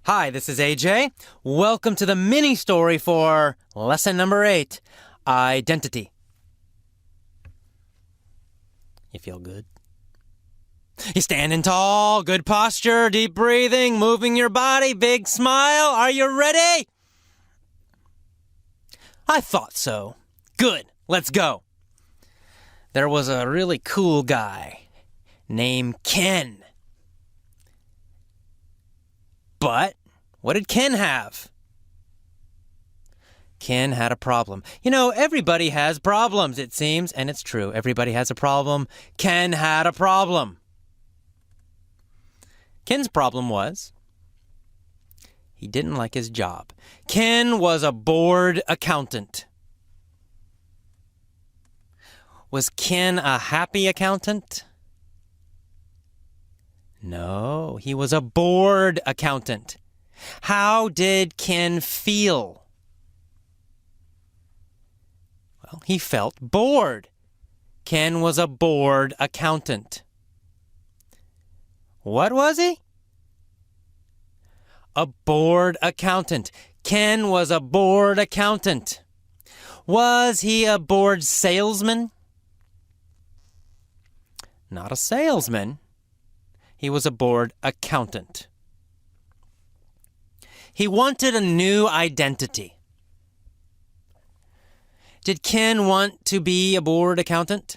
Hi, this is AJ. Welcome to the mini story for lesson number 8, identity. You feel good? You standing tall, good posture, deep breathing, moving your body, big smile. Are you ready? I thought so. Good, let's go. There was a really cool guy named Ken. But what did Ken have? Ken had a problem. You know, everybody has problems, it seems, and it's true. Everybody has a problem. Ken had a problem. Ken's problem was he didn't like his job. Ken was a bored accountant. Was Ken a happy accountant? No, he was a bored accountant. How did Ken feel? Well, he felt bored. Ken was a bored accountant. What was he? A bored accountant. Ken was a bored accountant. Was he a bored salesman? Not a salesman. He was a bored accountant. He wanted a new identity. Did Ken want to be a bored accountant?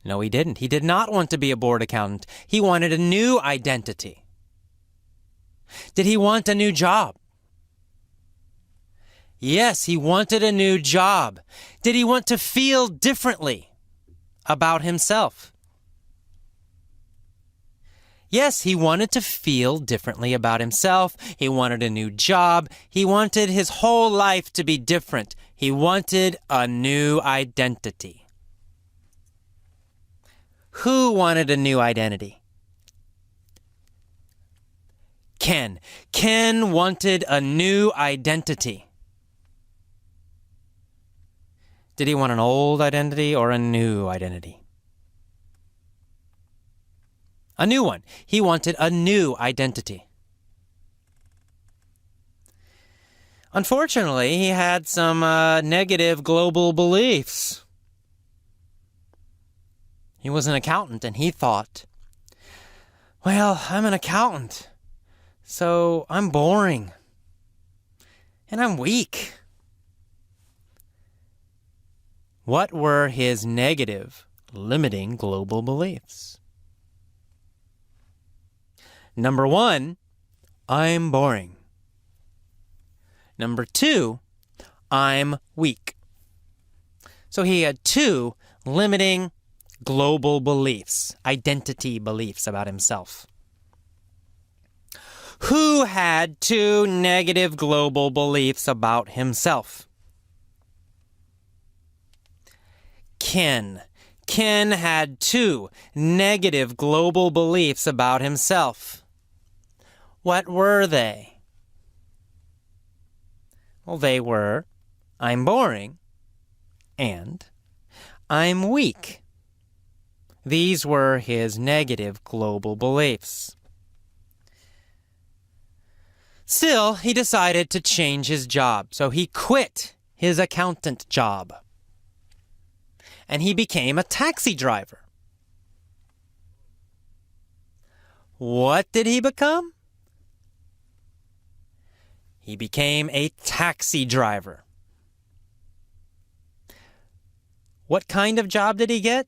No, he didn't. He did not want to be a bored accountant. He wanted a new identity. Did he want a new job? Yes, he wanted a new job. Did he want to feel differently about himself? Yes, he wanted to feel differently about himself. He wanted a new job. He wanted his whole life to be different. He wanted a new identity. Who wanted a new identity? Ken. Ken wanted a new identity. Did he want an old identity or a new identity? A new one. He wanted a new identity. Unfortunately, he had some negative global beliefs. He was an accountant, and he thought, well, I'm an accountant, so I'm boring, and I'm weak. What were his negative, limiting global beliefs? Number 1, I'm boring. Number 2, I'm weak. So he had 2 limiting global beliefs, identity beliefs about himself. Who had 2 negative global beliefs about himself? Ken. Ken had 2 negative global beliefs about himself. What were they? Well, they were, I'm boring, and I'm weak. These were his negative global beliefs. Still, he decided to change his job, so he quit his accountant job. And he became a taxi driver. What did he become? He became a taxi driver. What kind of job did he get?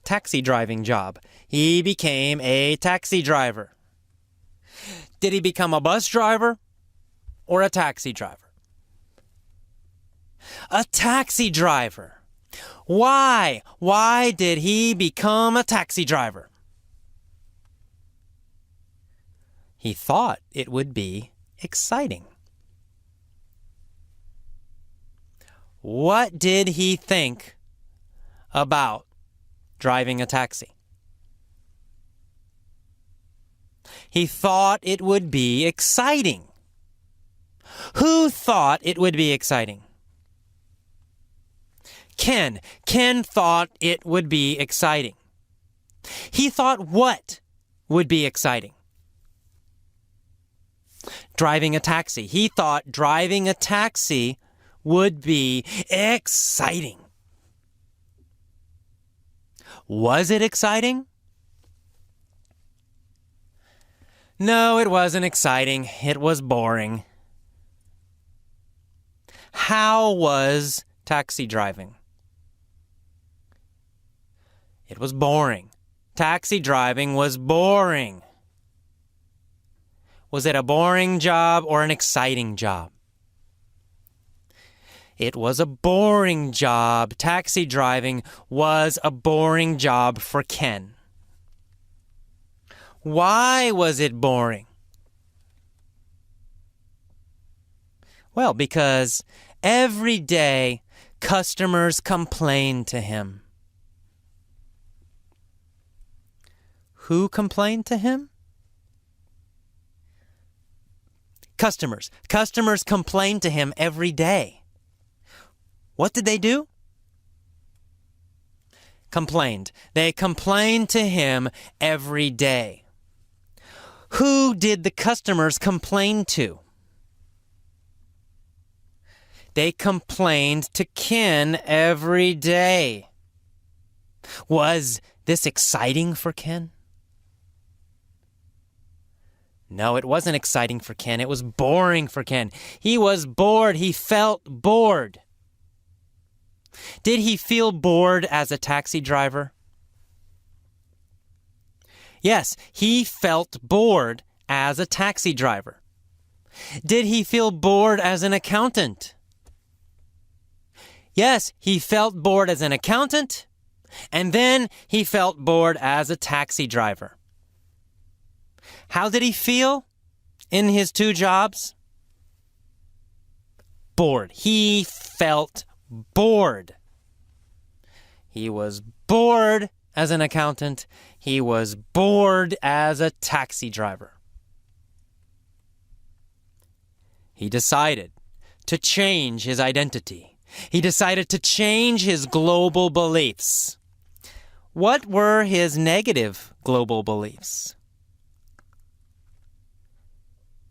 Taxi driving job. He became a taxi driver. Did he become a bus driver or a taxi driver? A taxi driver. Why? Why did he become a taxi driver? He thought it would be exciting. What did he think about driving a taxi? He thought it would be exciting. Who thought it would be exciting? Ken. Ken thought it would be exciting. He thought what would be exciting? Driving a taxi. He thought driving a taxi would be exciting. Was it exciting? No, it wasn't exciting. It was boring. How was taxi driving? It was boring. Taxi driving was boring. Was it a boring job or an exciting job? It was a boring job. Taxi driving was a boring job for Ken. Why was it boring? Well, because every day customers complained to him. Who complained to him? Customers. Customers complained to him every day. What did they do? Complained. They complained to him every day. Who did the customers complain to? They complained to Ken every day. Was this exciting for Ken? No, it wasn't exciting for Ken. It was boring for Ken. He was bored. He felt bored. Did he feel bored as a taxi driver? Yes, he felt bored as a taxi driver. Did he feel bored as an accountant? Yes, he felt bored as an accountant, and then he felt bored as a taxi driver. How did he feel in his two jobs? Bored. He felt bored. He was bored as an accountant. He was bored as a taxi driver. He decided to change his identity. He decided to change his global beliefs. What were his negative global beliefs?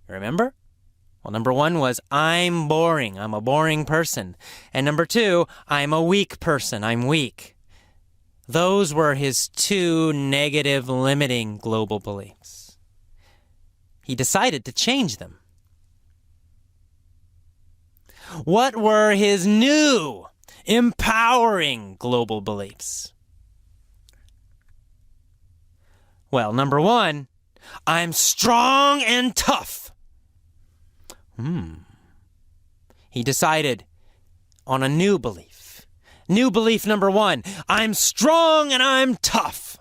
Remember? Well, number one was, I'm boring. I'm a boring person. And number two, I'm a weak person. I'm weak. Those were his two negative, limiting global beliefs. He decided to change them. What were his new, empowering global beliefs? Well, number one, I'm strong and tough. He decided on a new belief. New belief number one, I'm strong and I'm tough.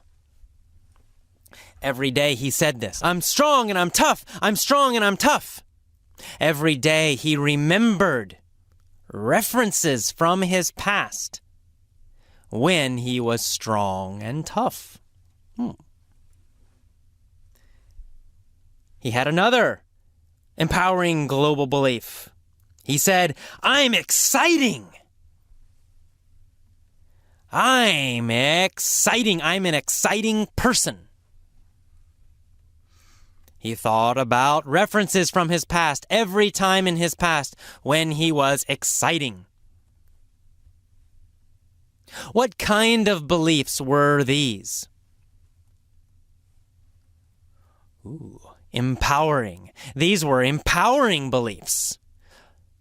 Every day he said this, I'm strong and I'm tough. I'm strong and I'm tough. Every day he remembered references from his past when he was strong and tough. He had another empowering global belief. He said, I'm exciting. I'm exciting. I'm an exciting person. He thought about references from his past every time in his past when he was exciting. What kind of beliefs were these? Empowering. These were empowering beliefs.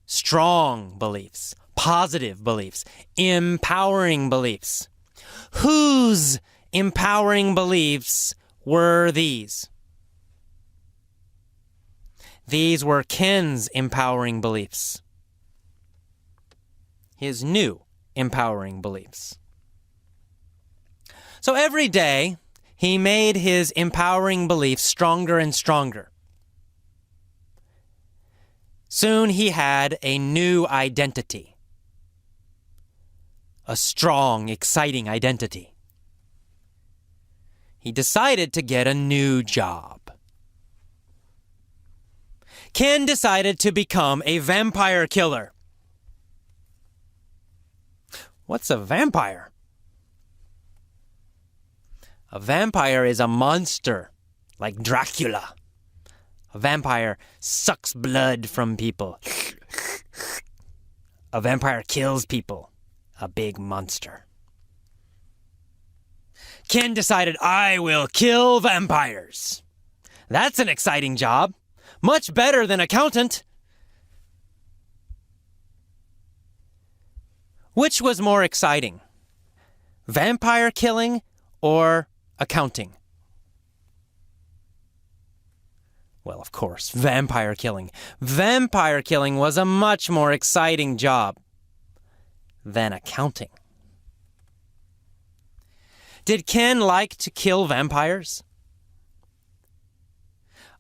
Strong beliefs. Positive beliefs. Empowering beliefs. Whose empowering beliefs were these? These were Ken's empowering beliefs. His new empowering beliefs. So every day, he made his empowering beliefs stronger and stronger. Soon he had a new identity. A strong, exciting identity. He decided to get a new job. Ken decided to become a vampire killer. What's a vampire? A vampire is a monster, like Dracula. A vampire sucks blood from people. A vampire kills people. A big monster. Ken decided, I will kill vampires. That's an exciting job. Much better than accountant. Which was more exciting? Vampire killing or accounting? Well, of course, vampire killing. Vampire killing was a much more exciting job than accounting. Did Ken like to kill vampires?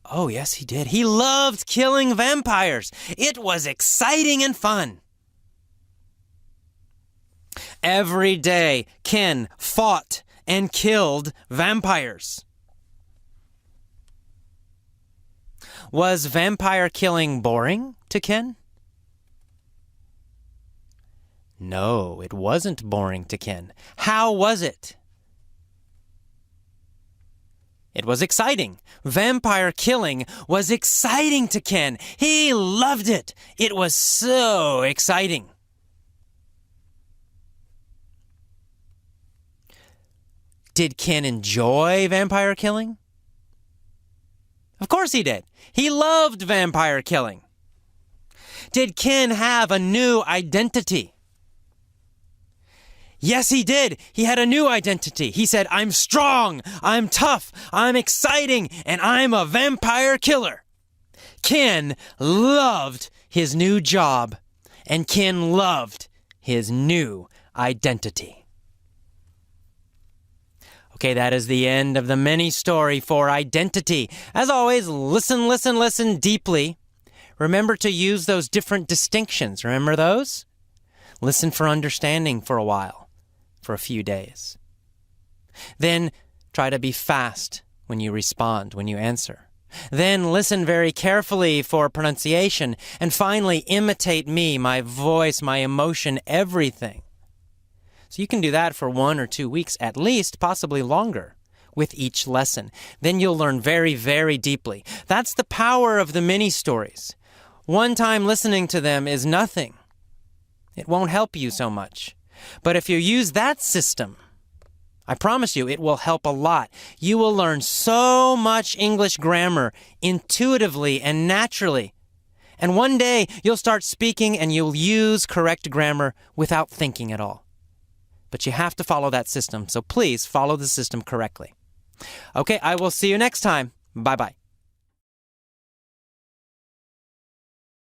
Oh, yes, he did. He loved killing vampires. It was exciting and fun. Every day, Ken fought and killed vampires. Was vampire killing boring to Ken? No, it wasn't boring to Ken. How was it? It was exciting. Vampire killing was exciting to Ken. He loved it. It was so exciting. Did Ken enjoy vampire killing? Of course he did. He loved vampire killing. Did Ken have a new identity? Yes, he did. He had a new identity. He said, I'm strong, I'm tough, I'm exciting, and I'm a vampire killer. Ken loved his new job, and Ken loved his new identity. Okay, that is the end of the mini story for identity. As always, listen deeply. Remember to use those different distinctions. Remember those? Listen for understanding for a while, for a few days. Then try to be fast when you respond, when you answer. Then listen very carefully for pronunciation. And finally, imitate me, my voice, my emotion, everything. So you can do that for 1 or 2 weeks at least, possibly longer, with each lesson. Then you'll learn very, very deeply. That's the power of the mini stories. One time listening to them is nothing. It won't help you so much. But if you use that system, I promise you it will help a lot. You will learn so much English grammar intuitively and naturally. And one day you'll start speaking and you'll use correct grammar without thinking at all. But you have to follow that system, so please follow the system correctly. Okay, I will see you next time. Bye-bye.